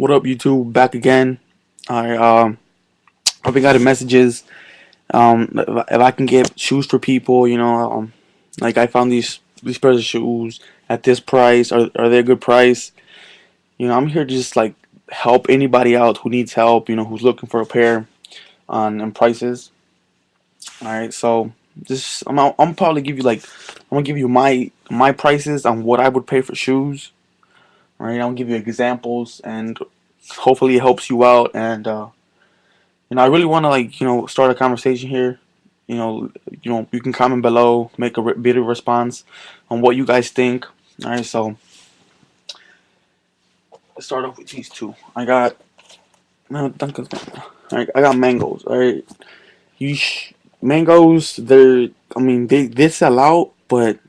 What up, YouTube? Back again. I I've been getting messages. If I can get shoes for people, like I found these pairs of shoes at this price. Are they a good price? I'm here to just like help anybody out who needs help. Who's looking for a pair on prices. All right, so this I'm probably give you like I'm gonna give you my prices on what I would pay for shoes. All right, I'll give you examples and hopefully it helps you out and. I really want to start a conversation here. You can comment below, make a bit of response on what you guys think. All right, so let's start off with these two. I got no Duncan's. All right, I got mangoes. All right, mangoes. They sell out, but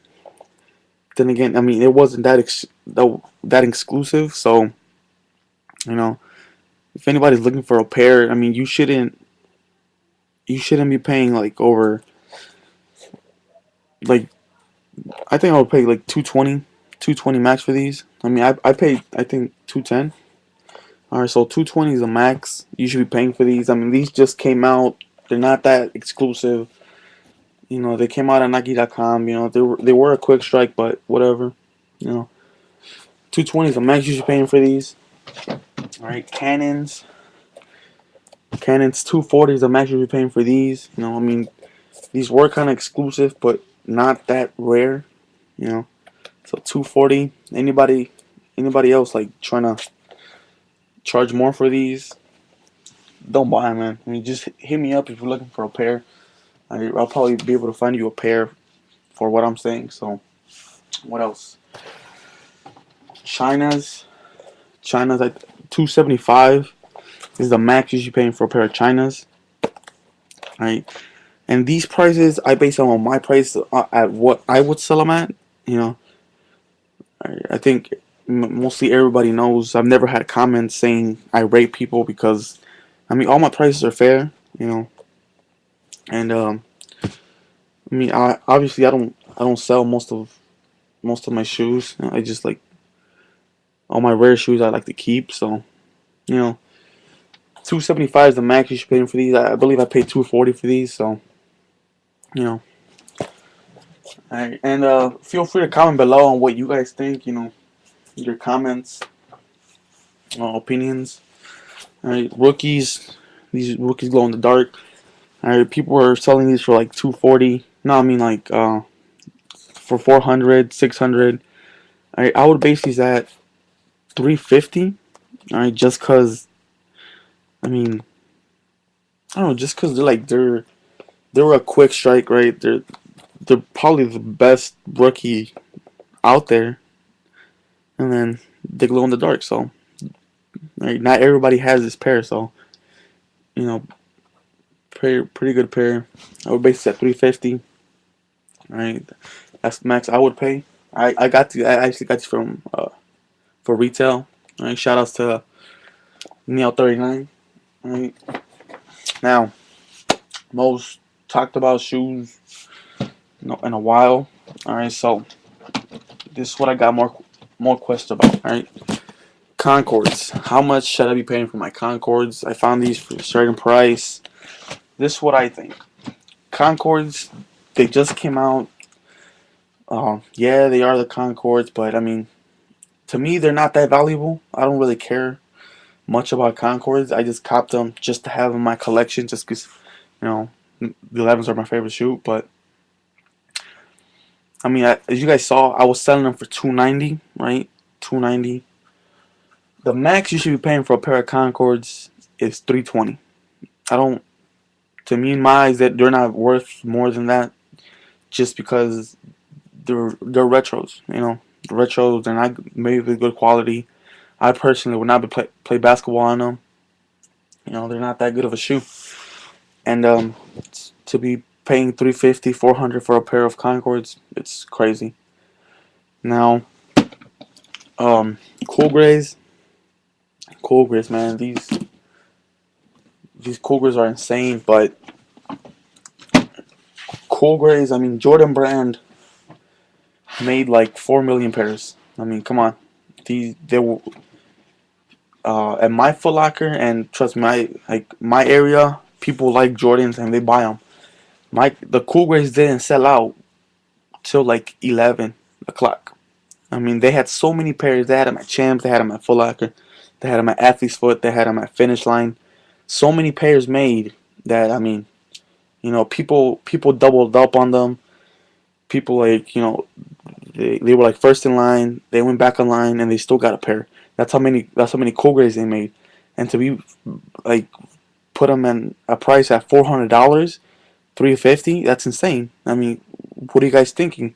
then again, it wasn't that exclusive. So you know, if anybody's looking for a pair, you shouldn't be paying like over like I think I would pay like 220 max for these. I paid I think 210. All right, so 220 is a max. You should be paying for these. These just came out. They're not that exclusive. They came out on Nike.com. They were a quick strike, but whatever. You know, 220 is a max. You should be paying for these. All right, Cannons 240 is a max. You should be paying for these. These were kind of exclusive, but not that rare. You know. So 240. Anybody else like trying to charge more for these? Don't buy them, man. Just hit me up if you're looking for a pair. I'll probably be able to find you a pair for what I'm saying. So what else? China's like 275 is the max you should be paying for a pair of Chinas. Right. And these prices I base them on my price at what I would sell them at. You know, I think mostly everybody knows I've never had comments saying I rate people because all my prices are fair, and obviously I don't sell most of my shoes. I just like all my rare shoes I like to keep. So you know, 275 is the max you should pay for these. I believe I paid 240 for these. So you know, alright, and feel free to comment below on what you guys think. Your comments, opinions. Alright, rookies. These rookies glow in the dark. Alright, people are selling these for like 240. No, for 400, 600. Alright, I would base these at 350. Alright, just cause I mean I don't know, just cause they're a quick strike, right? They're probably the best rookie out there, and then they glow in the dark. So, right, not everybody has this pair, so you know, pretty good pair. I would base it at 350. All right, that's the max I would pay. I actually got these from for retail. All right, shout outs to Neil39. All right, now most talked about shoes in a while. All right, so this is what I got more questions about. All right, Concords. How much should I be paying for my Concords? I found these for a certain price. This is what I think. Concords, they just came out. Yeah, they are the Concords, but to me, they're not that valuable. I don't really care much about Concords. I just copped them just to have in my collection, just because the 11s are my favorite shoe. But as you guys saw, I was selling them for 290, right? 290. The max you should be paying for a pair of Concords is 320. I don't. To me, in my eyes, that they're not worth more than that, just because they're retros. The retros, they're not maybe good quality. I personally would not play basketball on them. They're not that good of a shoe. And to be paying 350, 400 for a pair of Concords, it's crazy. Now, cool grays, man. These cool grays are insane, but cool grays. Jordan Brand made like 4 million pairs. Come on, they were at my Foot Locker, and trust me, my area, people like Jordans and they buy them. The Cool Grays didn't sell out till like 11 o'clock. I mean, they had so many pairs. They had them at Champs, they had them at Foot Locker, they had them at Athlete's Foot, they had them at Finish Line. So many pairs made that, I mean, people doubled up on them. People, like, they were like first in line. They went back in line and they still got a pair. That's how many Cool Grays they made, and to be like put them in a price at $400, 350. That's insane. I mean, what are you guys thinking?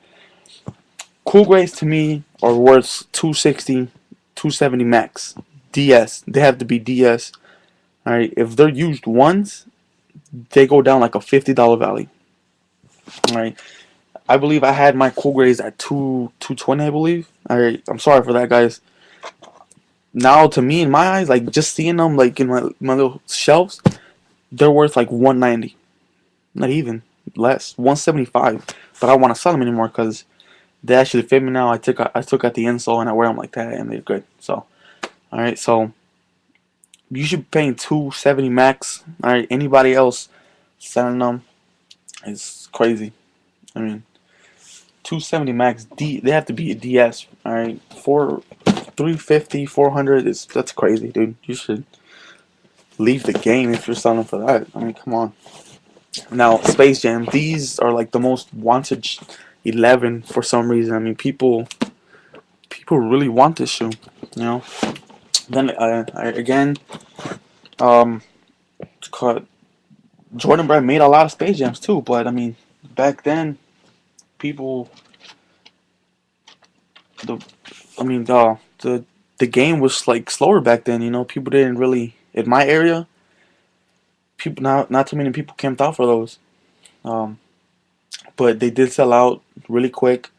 Cool Grays to me are worth 260, 270 max. DS. They have to be DS. All right. If they're used once, they go down like a $50 value. All right. I believe I had my Cool Grays at 220. I believe. All right. I'm sorry for that, guys. Now, to me, in my eyes, like just seeing them like in my little shelves, they're worth like 190. Not even less. 175. But I don't want to sell them anymore because they actually fit me now. I took out the insole and I wear them like that, and they're good. So, all right. So you should be paying 270 max. All right. Anybody else selling them is crazy. I mean, 270 max. They have to be a DS. All right. 350, 400 that's crazy, dude. You should leave the game if you're selling for that. I mean, come on. Now, Space Jam. These are like the most wanted 11 for some reason. I mean, people really want this shoe. You know. Then again, um, Jordan Brand made a lot of Space Jams too. But I mean, back then, people, the, I mean, the game was like slower back then. People didn't really in my area. People not too many people camped out for those. Um, but they did sell out really quick,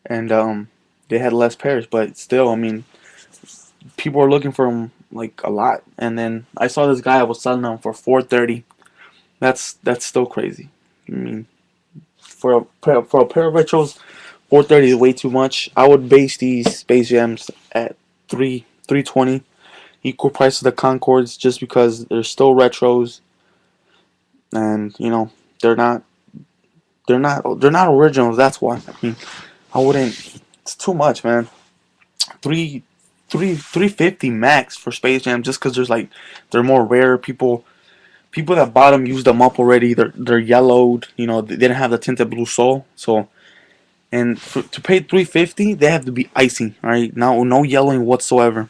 and they had less pairs. But still, I mean, people were looking for them like a lot. And then I saw this guy was selling them for 430. That's still crazy. I mean, for a pair of retros, 430 is way too much. I would base these Space Jams at 320, equal price to the Concords, just because they're still retros, and they're not they're not originals. That's why. I mean, I wouldn't. It's too much, man. Three, 350 max for Space Jam, just because they're more rare. People that bought them used them up already. They're yellowed. They didn't have the tinted blue sole. So, and to pay 350, they have to be icy. All right, now no yellowing whatsoever.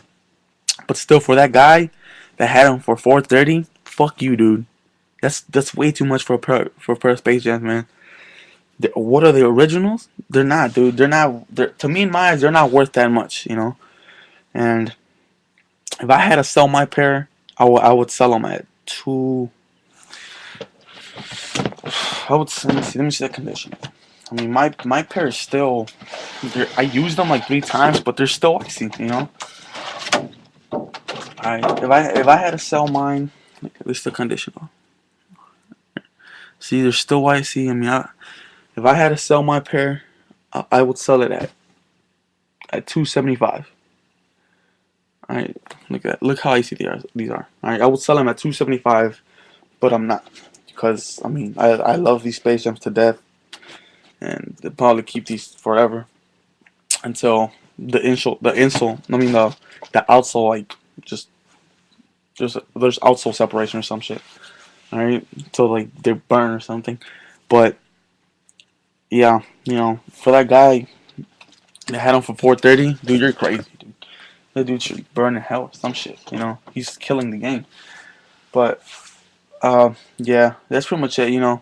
But still, for that guy that had them for 430, fuck you, dude. That's way too much for a pair of Space Jams, man. What are the originals? They're not, dude. They're not. To me, in my eyes, they're not worth that much. And if I had to sell my pair, I would sell them at two. Let me see the condition. I mean, my pair is still. I used them like 3 times, but they're still icy. If I had to sell mine, at least the condition. See, they're still icy. I mean, if I had to sell my pair, I would sell it at 275. All right, look how icy these are. All right, I would sell them at 275, but I'm not, because I mean I love these Space Jams to death, and they'll probably keep these forever until the insole. I mean the outsole, like just there's outsole separation or some shit. All right, so like they burn or something. But yeah, for that guy that had them for 430, dude, you're crazy, dude. That dude should burn in hell or some shit. He's killing the game. But yeah, that's pretty much it.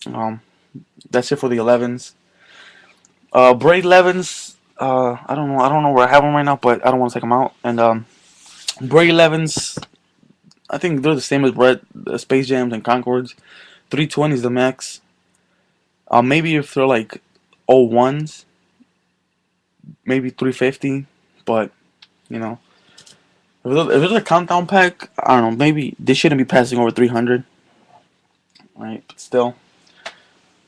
Um, that's it for the 11s. Braid 11s. I don't know. I don't know where I have them right now, but I don't want to take them out. And Braid 11s. I think they're the same as Space Jams and Concords. 320 is the max. Maybe if they're like 01s, maybe 350. But if there's a countdown pack, I don't know. Maybe they shouldn't be passing over 300. Right, but still.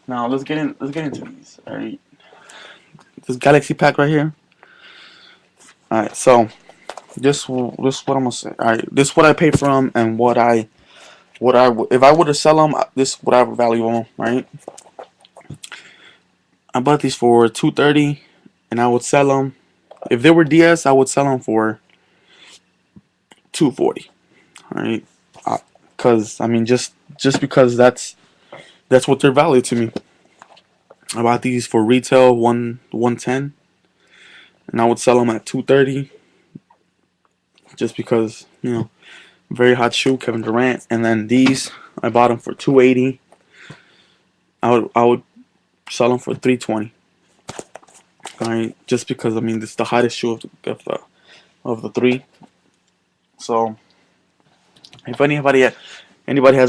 Now let's get into these. All right, this Galaxy pack right here. All right, so this what I'm gonna say. All right, this what I paid for them and if I were to sell them, this what I would value them. Right, I bought these for 230, and I would sell them. If they were DS, I would sell them for 240. All right, because I mean just because that's what they're valued to me. I bought these for retail 110, and I would sell them at 230, just because very hot shoe, Kevin Durant. And then these I bought them for 280. I would sell them for 320. All right, just because I mean this is the hottest shoe of the three. So if anybody has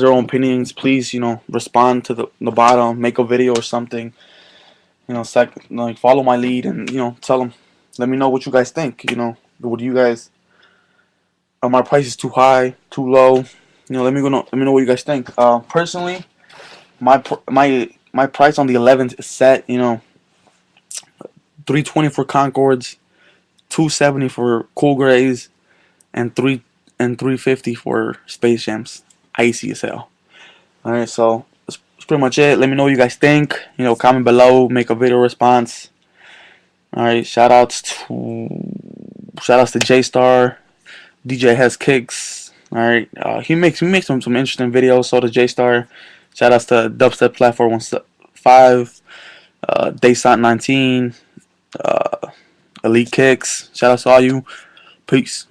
their own opinions, please respond to the bottom, make a video or something. Like follow my lead and tell them, let me know what you guys think. What do you guys? Are my prices too high, too low? Let me know what you guys think. Personally, my price on the 11th is set. 320 for Concords, 270 for Cool Grays, and 350 for Space Jams. Icy as hell. All right, so that's pretty much it. Let me know what you guys think. Comment below, make a video response. All right, shout outs to J Star. DJ has kicks. All right, he makes some interesting videos. So does J Star. Shout outs to Dubstep Platform 15, Daysant 19, Elite Kicks. Shout outs to all you. Peace.